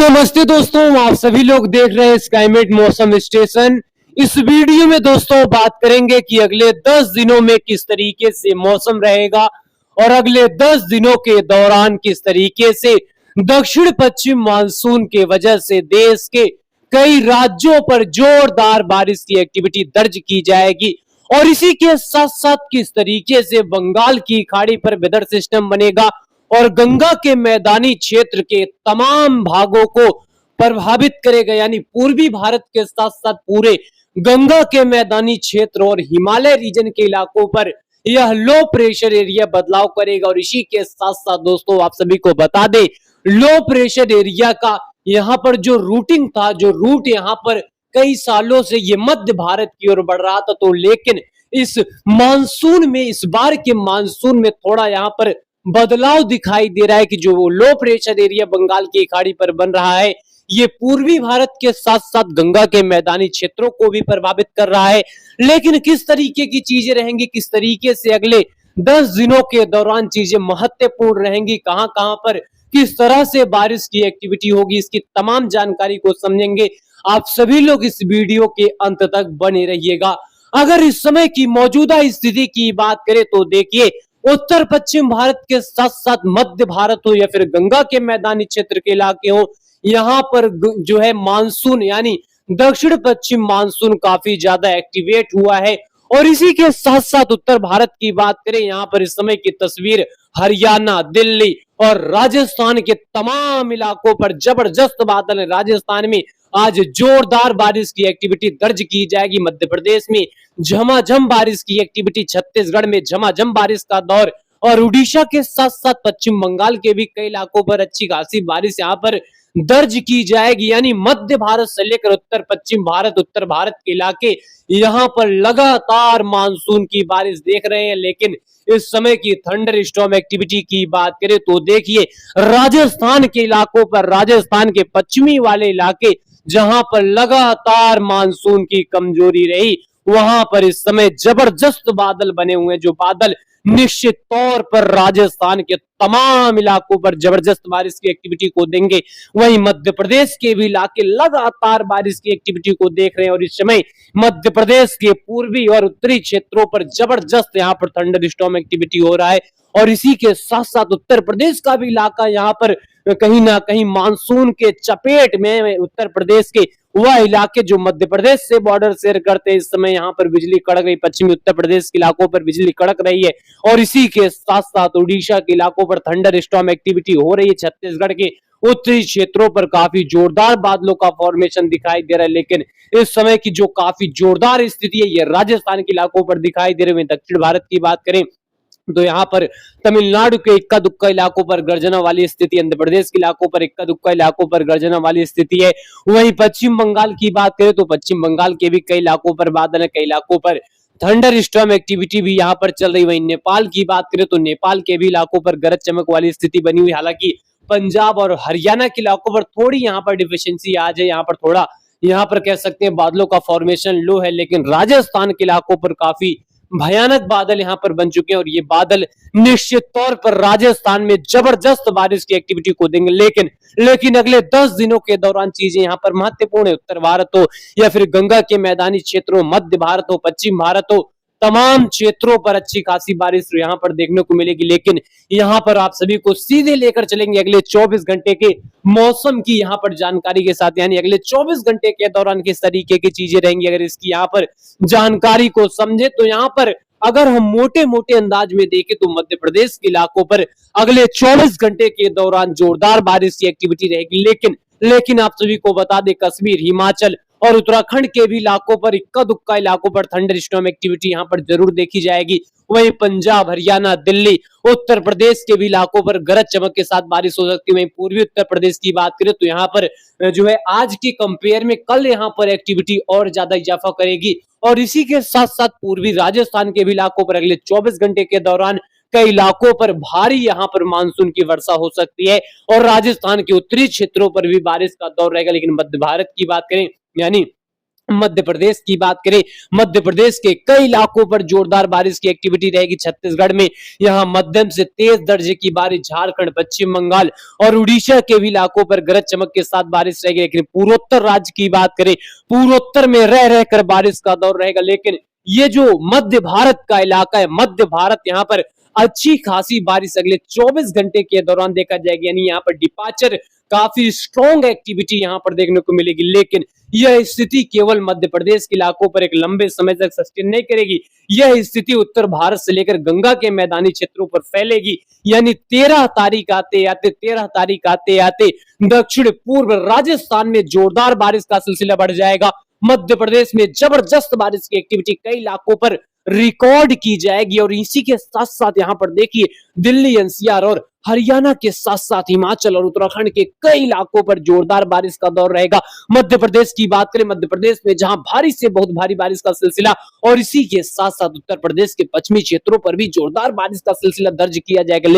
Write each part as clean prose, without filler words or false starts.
नमस्ते दोस्तों, आप सभी लोग देख रहे हैं स्काईमेट मौसम स्टेशन। इस वीडियो में दोस्तों बात करेंगे कि अगले 10 दिनों में किस तरीके से मौसम रहेगा और अगले 10 दिनों के दौरान किस तरीके से दक्षिण पश्चिम मानसून के वजह से देश के कई राज्यों पर जोरदार बारिश की एक्टिविटी दर्ज की जाएगी और इसी के साथ साथ किस तरीके से बंगाल की खाड़ी पर वेदर सिस्टम बनेगा और गंगा के मैदानी क्षेत्र के तमाम भागों को प्रभावित करेगा। यानी पूर्वी भारत के साथ साथ पूरे गंगा के मैदानी क्षेत्र और हिमालय रीजन के इलाकों पर यह लो प्रेशर एरिया बदलाव करेगा। और इसी के साथ साथ दोस्तों आप सभी को बता दें, लो प्रेशर एरिया का यहाँ पर जो रूटिंग था, जो रूट यहाँ पर कई सालों से ये मध्य भारत की ओर बढ़ रहा था, तो लेकिन इस मानसून में, इस बार के मानसून में थोड़ा यहाँ पर बदलाव दिखाई दे रहा है कि जो लो प्रेशर एरिया बंगाल की खाड़ी पर बन रहा है, ये पूर्वी भारत के साथ साथ गंगा के मैदानी क्षेत्रों को भी प्रभावित कर रहा है। लेकिन किस तरीके की चीजें रहेंगी, किस तरीके से अगले 10 दिनों के दौरान चीजें महत्वपूर्ण रहेंगी, कहां कहां पर किस तरह से बारिश की एक्टिविटी होगी, इसकी तमाम जानकारी को समझेंगे। आप सभी लोग इस वीडियो के अंत तक बने रहिएगा। अगर इस समय की मौजूदा स्थिति की बात करें तो देखिए, उत्तर पश्चिम भारत के साथ साथ मध्य भारत हो या फिर गंगा के मैदानी क्षेत्र के इलाके हो, यहाँ पर जो है मानसून यानी दक्षिण पश्चिम मानसून काफी ज्यादा एक्टिवेट हुआ है। और इसी के साथ साथ उत्तर भारत की बात करें, यहाँ पर इस समय की तस्वीर हरियाणा, दिल्ली और राजस्थान के तमाम इलाकों पर जबरदस्त बादल है। राजस्थान में आज जोरदार बारिश की एक्टिविटी दर्ज की जाएगी, मध्य प्रदेश में झमाझम बारिश की एक्टिविटी, छत्तीसगढ़ में झमाझम बारिश का दौर और उड़ीसा के साथ साथ पश्चिम बंगाल के भी कई इलाकों पर अच्छी खासी बारिश यहाँ पर दर्ज की जाएगी। यानी मध्य भारत से लेकर उत्तर पश्चिम भारत, उत्तर भारत के इलाके यहाँ पर लगातार मानसून की बारिश देख रहे हैं। लेकिन इस समय की थंडर स्टॉर्म एक्टिविटी की बात करें तो देखिए, राजस्थान के इलाकों पर, राजस्थान के पश्चिमी वाले इलाके जहां पर लगातार मानसून की कमजोरी रही, वहां पर इस समय जबरदस्त बादल बने हुए हैं, जो बादल निश्चित तौर पर राजस्थान के तमाम इलाकों पर जबरदस्त बारिश की एक्टिविटी को देंगे। वहीं मध्य प्रदेश के भी इलाके लगातार बारिश की एक्टिविटी को देख रहे हैं और इस समय मध्य प्रदेश के पूर्वी और उत्तरी क्षेत्रों पर जबरदस्त यहाँ पर थंडर स्टॉर्म एक्टिविटी हो रहा है। और इसी के साथ साथ उत्तर प्रदेश का भी इलाका यहाँ पर कहीं ना कहीं मानसून के चपेट में, उत्तर प्रदेश के वह इलाके जो मध्य प्रदेश से बॉर्डर शेयर करते हैं, इस समय यहाँ पर बिजली कड़क रही, पश्चिमी उत्तर प्रदेश के इलाकों पर बिजली कड़क रही है। और इसी के साथ साथ उड़ीसा के इलाकों पर थंडर स्टॉर्म एक्टिविटी हो रही है। छत्तीसगढ़ के उत्तरी क्षेत्रों पर काफी जोरदार बादलों का फॉर्मेशन दिखाई दे रहा है। लेकिन इस समय की जो काफी जोरदार स्थिति है, ये राजस्थान के इलाकों पर दिखाई दे रही है। दक्षिण भारत की बात करें तो यहाँ पर तमिलनाडु के इक्का दुक्का इलाकों पर गर्जना वाली स्थिति, आंध्र प्रदेश के इलाकों पर इक्का दुक्का इलाकों पर गर्जना वाली स्थिति है। वहीं पश्चिम बंगाल की बात करें तो पश्चिम बंगाल के भी कई इलाकों पर बादल है, कई इलाकों पर थंडर स्टॉर्म एक्टिविटी भी यहाँ पर चल रही। वहीं नेपाल की बात करें तो नेपाल के भी इलाकों पर गरज चमक वाली स्थिति बनी हुई। हालांकि पंजाब और हरियाणा के इलाकों पर थोड़ी यहाँ पर डिफिशियंसी आ जाए, यहाँ पर थोड़ा, यहाँ पर कह सकते हैं बादलों का फॉर्मेशन लो है। लेकिन राजस्थान के इलाकों पर काफी भयानक बादल यहाँ पर बन चुके हैं और ये बादल निश्चित तौर पर राजस्थान में जबरदस्त बारिश की एक्टिविटी को देंगे। लेकिन अगले 10 दिनों के दौरान चीजें यहाँ पर महत्वपूर्ण है। उत्तर भारत हो या फिर गंगा के मैदानी क्षेत्रों, मध्य भारत हो, पश्चिम भारत हो, तमाम क्षेत्रों पर अच्छी खासी बारिश यहाँ पर देखने को मिलेगी। लेकिन यहाँ पर आप सभी को सीधे लेकर चलेंगे अगले 24 घंटे के मौसम की यहाँ पर जानकारी के साथ। यानी अगले 24 घंटे के दौरान किस तरीके की चीजें रहेंगी, अगर इसकी यहाँ पर जानकारी को समझे तो यहाँ पर अगर हम मोटे मोटे अंदाज में देखें तो मध्य प्रदेश के इलाकों पर अगले 24 घंटे के दौरान जोरदार बारिश की एक्टिविटी रहेगी। लेकिन आप सभी को बता दें, कश्मीर, हिमाचल और उत्तराखंड के भी इलाकों पर, इक्का दुक्का इलाकों पर थंडर स्टॉर्म एक्टिविटी यहाँ पर जरूर देखी जाएगी। वहीं पंजाब, हरियाणा, दिल्ली, उत्तर प्रदेश के भी इलाकों पर गरज चमक के साथ बारिश हो सकती है। वहीं पूर्वी उत्तर प्रदेश की बात करें तो यहाँ पर जो है आज के कंपेयर में कल यहाँ पर एक्टिविटी और ज्यादा इजाफा करेगी। और इसी के साथ साथ पूर्वी राजस्थान के भी इलाकों पर अगले 24 घंटे के दौरान कई इलाकों पर भारी यहाँ पर मानसून की वर्षा हो सकती है और राजस्थान के उत्तरी क्षेत्रों पर भी बारिश का दौर रहेगा। लेकिन मध्य भारत की बात करें, यानी मध्य प्रदेश की बात करें, मध्य प्रदेश के कई इलाकों पर जोरदार बारिश की एक्टिविटी रहेगी। छत्तीसगढ़ में यहां मध्यम से तेज दर्जे की बारिश, झारखंड, पश्चिम बंगाल और उड़ीसा के भी इलाकों पर गरज चमक के साथ बारिश रहेगी। लेकिन पूर्वोत्तर राज्य की बात करें, पूर्वोत्तर में रह रहकर बारिश का दौर रहेगा। लेकिन ये जो मध्य भारत का इलाका है, मध्य भारत, यहाँ पर अच्छी खासी बारिश अगले 24 घंटे के दौरान देखा जाएगी। यानी यहाँ पर डिपार्चर काफी स्ट्रॉन्ग एक्टिविटी यहाँ पर देखने को मिलेगी। लेकिन यह स्थिति केवल मध्य प्रदेश के इलाकों पर एक लंबे समय तक सस्टेन नहीं करेगी। यह स्थिति उत्तर भारत से लेकर गंगा के मैदानी क्षेत्रों पर फैलेगी। यानी 13 तारीख आते आते दक्षिण पूर्व राजस्थान में जोरदार बारिश का सिलसिला बढ़ जाएगा। मध्य प्रदेश में जबरदस्त बारिश की एक्टिविटी कई इलाकों पर रिकॉर्ड की जाएगी। और इसी के साथ साथ यहाँ पर देखिए, दिल्ली, एनसीआर और हरियाणा के साथ साथ हिमाचल और उत्तराखंड के कई इलाकों पर जोरदार बारिश का दौर रहेगा। मध्य प्रदेश की बात करें, मध्य प्रदेश में जहां भारी से बहुत भारी बारिश का सिलसिला, और इसी के साथ साथ उत्तर प्रदेश के पश्चिमी क्षेत्रों पर भी जोरदार बारिश का सिलसिला दर्ज किया जाएगा।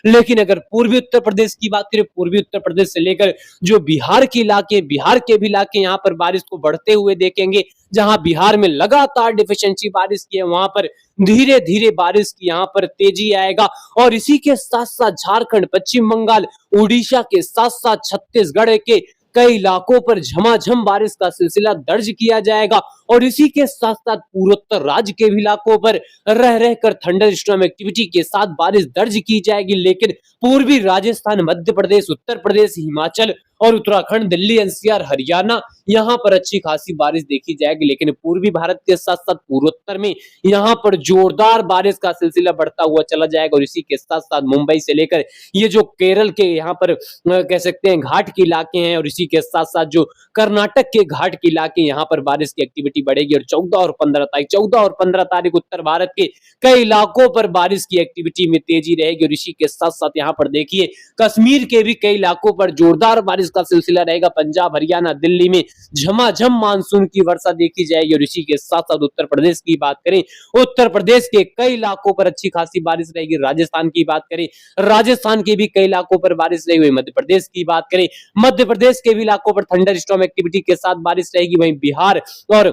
लेकिन अगर पूर्वी उत्तर प्रदेश की बात करें, पूर्वी उत्तर प्रदेश से लेकर जो बिहार के इलाके, बिहार के भी इलाके यहाँ पर बारिश को बढ़ते हुए देखेंगे। जहां बिहार में लगातार डिफिशिएंसी बारिश की है, वहां पर धीरे धीरे बारिश की यहाँ पर तेजी आएगा। और इसी के साथ साथ झारखंड, पश्चिम बंगाल, उड़ीसा के साथ साथ छत्तीसगढ़ के कई इलाकों पर झमाझम बारिश का सिलसिला दर्ज किया जाएगा। और इसी के साथ साथ पूर्वोत्तर राज्य के भी इलाकों पर रह रहकर थंडर स्टॉर्म एक्टिविटी के साथ बारिश दर्ज की जाएगी। लेकिन पूर्वी राजस्थान, मध्य प्रदेश, उत्तर प्रदेश, हिमाचल और उत्तराखंड, दिल्ली, एनसीआर, हरियाणा, यहाँ पर अच्छी खासी बारिश देखी जाएगी। लेकिन पूर्वी भारत के साथ साथ पूर्वोत्तर में यहाँ पर जोरदार बारिश का सिलसिला बढ़ता हुआ चला जाएगा। और इसी के साथ साथ मुंबई से लेकर ये जो केरल के यहाँ पर कह सकते हैं घाट के इलाके हैं, और इसी के साथ साथ जो कर्नाटक के घाट के इलाके, यहाँ पर बारिश की एक्टिविटी बढ़ेगी। और 14 और 15 तारीख उत्तर भारत के कई इलाकों पर बारिश की एक्टिविटी में तेजी रहेगी। और इसी के साथ साथ यहाँ पर देखिए, कश्मीर के भी कई इलाकों पर जोरदार बारिश का सिलसिला रहेगा। पंजाब, हरियाणा, दिल्ली में झमाझम मानसून की वर्षा देखी जाएगी। और इसी के साथ साथ उत्तर प्रदेश की बात करें, उत्तर प्रदेश के कई इलाकों पर अच्छी खासी बारिश रहेगी। राजस्थान की बात करें, राजस्थान के भी कई इलाकों पर बारिश रहेगी। मध्य प्रदेश की बात करें, मध्य प्रदेश के भी इलाकों पर थंडर स्टॉर्म एक्टिविटी के साथ बारिश रहेगी। वहीं बिहार और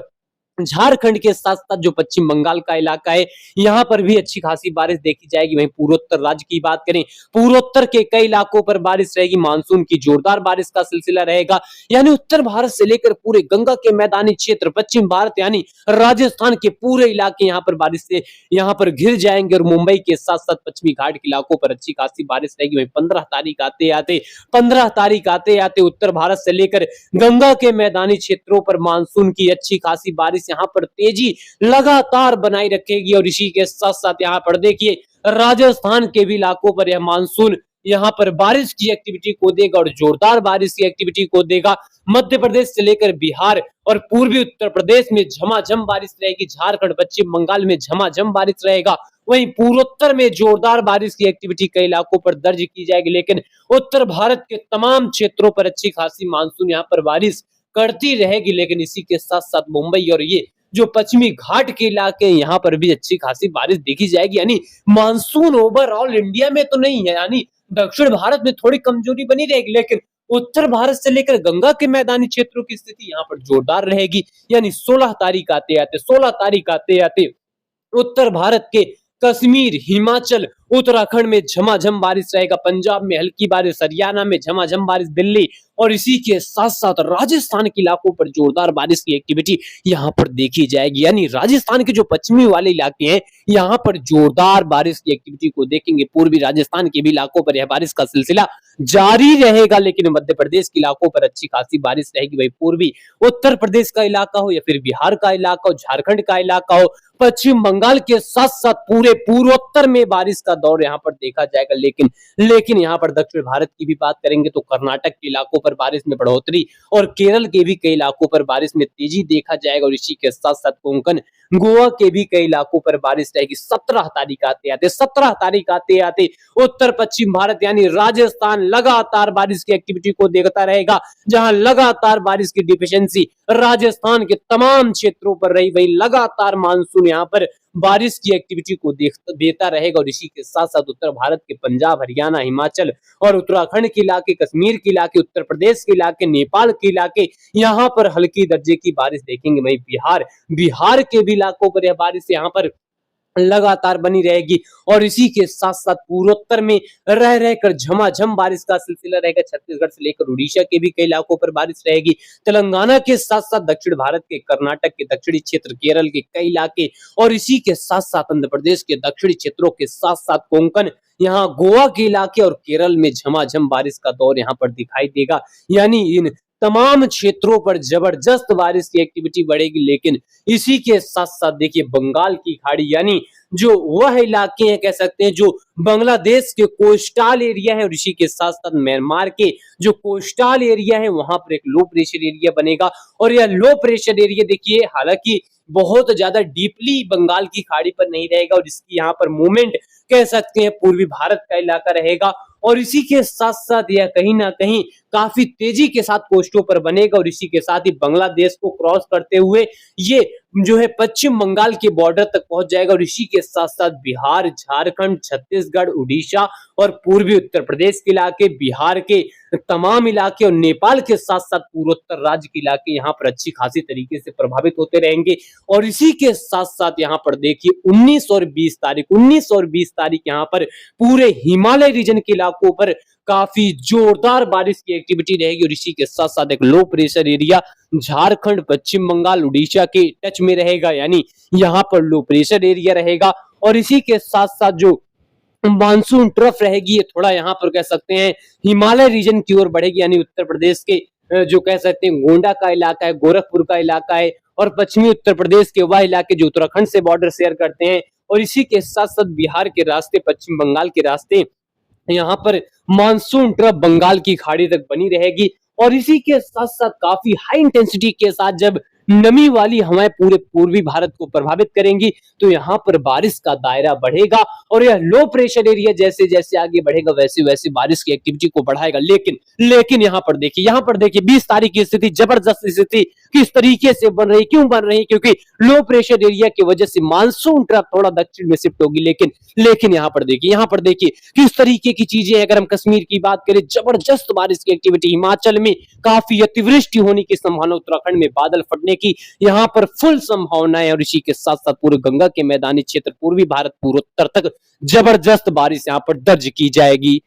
झारखंड के साथ साथ जो पश्चिम बंगाल का इलाका है, यहाँ पर भी अच्छी खासी बारिश देखी जाएगी। वहीं पूर्वोत्तर राज्य की बात करें, पूर्वोत्तर के कई इलाकों पर बारिश रहेगी। मानसून की जोरदार बारिश का सिलसिला रहेगा। यानी उत्तर भारत से लेकर पूरे गंगा के मैदानी क्षेत्र, पश्चिम भारत यानी राजस्थान के पूरे इलाके यहाँ पर बारिश से यहाँ पर घिर जाएंगे। और मुंबई के साथ साथ पश्चिमी घाट के इलाकों पर अच्छी खासी बारिश रहेगी। वहीं 15 तारीख आते आते उत्तर भारत से लेकर गंगा के मैदानी क्षेत्रों पर मानसून की अच्छी खासी बारिश यहाँ पर तेजी लगातार बनाई रखेगी। और इसी के साथ साथ यहाँ पर देखिए, राजस्थान के भी इलाकों पर यह मानसून यहाँ पर बारिश की एक्टिविटी को देगा और जोरदार बारिश की एक्टिविटी को देगा। मध्य प्रदेश से लेकर बिहार और पूर्वी उत्तर प्रदेश में झमाझम बारिश रहेगी। झारखंड, पश्चिम बंगाल में झमाझम बारिश रहेगा। वहीं पूर्वोत्तर में जोरदार बारिश की एक्टिविटी कई इलाकों पर दर्ज की जाएगी। लेकिन उत्तर भारत के तमाम क्षेत्रों पर अच्छी खासी मानसून यहाँ पर बारिश करती रहेगी। लेकिन इसी के साथ साथ मुंबई और ये जो पश्चिमी घाट के इलाके, यहाँ पर भी अच्छी खासी बारिश देखी जाएगी। यानी मानसून ओवरऑल इंडिया में तो नहीं है, यानी दक्षिण भारत में थोड़ी कमजोरी बनी रहेगी। लेकिन उत्तर भारत से लेकर गंगा के मैदानी क्षेत्रों की स्थिति यहाँ पर जोरदार रहेगी। यानी 16 तारीख आते आते उत्तर भारत के कश्मीर, हिमाचल, उत्तराखंड में झमाझम बारिश रहेगा। पंजाब में हल्की बारिश, हरियाणा में झमाझम बारिश, दिल्ली और इसी के साथ साथ राजस्थान के इलाकों पर जोरदार बारिश की एक्टिविटी यहाँ पर देखी जाएगी। यानी राजस्थान के जो पश्चिमी वाले इलाके हैं, यहाँ पर जोरदार बारिश की एक्टिविटी को देखेंगे। पूर्वी राजस्थान के भी इलाकों पर यह बारिश का सिलसिला जारी रहेगा। लेकिन मध्य प्रदेश के इलाकों पर अच्छी खासी बारिश रहेगी। वही पूर्वी उत्तर प्रदेश का इलाका हो या फिर बिहार का इलाका हो, झारखंड का इलाका हो, पश्चिम बंगाल के साथ साथ पूरे पूर्वोत्तर में बारिश का दौर यहाँ पर देखा जाएगा। लेकिन यहाँ पर दक्षिण भारत की भी बात करेंगे तो कर्नाटक के इलाकों पर बारिश में बढ़ोतरी और केरल के भी कई इलाकों पर बारिश में तेजी देखा जाएगा। और इसी के साथ साथ कोंकण, गोवा के भी कई इलाकों पर बारिश रहेगी। 17 तारीख आते आते उत्तर पश्चिम भारत यानी राजस्थान लगातार बारिश की एक्टिविटी को देखता रहेगा। जहां लगातार बारिश की डिफिशिएंसी राजस्थान के तमाम क्षेत्रों पर रही, वही लगातार मानसून यहाँ पर बारिश की एक्टिविटी को देता रहेगा। और इसी के साथ साथ उत्तर भारत के पंजाब, हरियाणा, हिमाचल और उत्तराखंड के इलाके, कश्मीर के इलाके, उत्तर प्रदेश के इलाके, नेपाल के इलाके, यहाँ पर हल्की दर्जे की बारिश देखेंगे। वहीं बिहार के भी इलाकों पर यह बारिश यहाँ पर लगातार बनी रहेगी। और इसी के साथ साथ पूर्वोत्तर में रह रहकर झमाझम बारिश का सिलसिला रहेगा। छत्तीसगढ़ से लेकर उड़ीसा के भी कई इलाकों पर बारिश रहेगी। तेलंगाना के साथ साथ दक्षिण भारत के, कर्नाटक के दक्षिणी क्षेत्र, केरल के कई इलाके और इसी के साथ साथ आंध्र प्रदेश के दक्षिणी क्षेत्रों के साथ साथ कोंकण, यहाँ गोवा के इलाके और केरल में झमाझम बारिश का दौर यहाँ पर दिखाई देगा। यानी इन तमाम क्षेत्रों पर जबरदस्त बारिश की एक्टिविटी बढ़ेगी। लेकिन इसी के साथ साथ देखिए बंगाल की खाड़ी, यानी जो वह इलाके हैं कह सकते हैं जो बांग्लादेश के कोस्टल एरिया है और इसी के साथ साथ म्यांमार के जो कोस्टल एरिया है वहां पर एक लो प्रेशर एरिया बनेगा। और यह लो प्रेशर एरिया देखिए हालांकि बहुत ज्यादा डीपली बंगाल की खाड़ी पर नहीं रहेगा और इसकी यहाँ पर मूवमेंट कह सकते हैं पूर्वी भारत का इलाका रहेगा। और इसी के साथ साथ यह कहीं ना कहीं काफी तेजी के साथ कोस्टों पर बनेगा और इसी के साथ ही बांग्लादेश को क्रॉस करते हुए ये जो है पश्चिम बंगाल के बॉर्डर तक पहुंच जाएगा। और इसी के साथ साथ बिहार, झारखंड, छत्तीसगढ़, उड़ीसा और पूर्वी उत्तर प्रदेश के इलाके, बिहार के तमाम इलाके और नेपाल के साथ साथ पूर्वोत्तर राज्य के इलाके यहाँ पर अच्छी खासी तरीके से प्रभावित होते रहेंगे। और इसी के साथ साथ यहाँ पर देखिए 19 और 20 तारीख यहाँ पर पूरे हिमालय रीजन के इलाकों पर काफी जोरदार बारिश की एक्टिविटी रहेगी। और इसी के साथ साथ एक लो प्रेशर एरिया झारखंड, पश्चिम बंगाल, उड़ीसा के टच में रहेगा, यानी यहाँ पर लो प्रेशर एरिया रहेगा। और इसी के साथ साथ जो मानसून ट्रफ रहेगी ये थोड़ा यहाँ पर कह सकते हैं हिमालय रीजन की ओर बढ़ेगी, यानी उत्तर प्रदेश के जो कह सकते हैं गोंडा का इलाका है, गोरखपुर का इलाका है और पश्चिमी उत्तर प्रदेश के वह इलाके जो उत्तराखंड से बॉर्डर शेयर करते हैं। और इसी के साथ साथ बिहार के रास्ते, पश्चिम बंगाल के रास्ते यहाँ पर मानसून ट्रफ बंगाल की खाड़ी तक बनी रहेगी। और इसी के साथ साथ काफी हाई इंटेंसिटी के साथ जब नमी वाली हवाएं पूरे पूर्वी भारत को प्रभावित करेंगी तो यहाँ पर बारिश का दायरा बढ़ेगा और यह लो प्रेशर एरिया जैसे जैसे आगे बढ़ेगा वैसे वैसे बारिश की एक्टिविटी को बढ़ाएगा। लेकिन यहाँ पर देखिए 20 तारीख की स्थिति, जबरदस्त स्थिति किस तरीके से बन रही, क्यों बन रही, क्योंकि लो प्रेशर एरिया की वजह से मानसून ट्रफ थोड़ा दक्षिण में शिफ्ट होगी। लेकिन यहाँ पर देखिए किस तरीके की चीजें। अगर हम कश्मीर की बात करें, जबरदस्त बारिश की एक्टिविटी, हिमाचल में काफी अतिवृष्टि होने की संभावना, उत्तराखंड में बादल फटने की यहाँ पर फुल संभावना है। और इसी के साथ साथ पूरे गंगा के मैदानी क्षेत्र, पूर्वी भारत, पूर्वोत्तर तक जबरदस्त बारिश यहाँ पर दर्ज की जाएगी।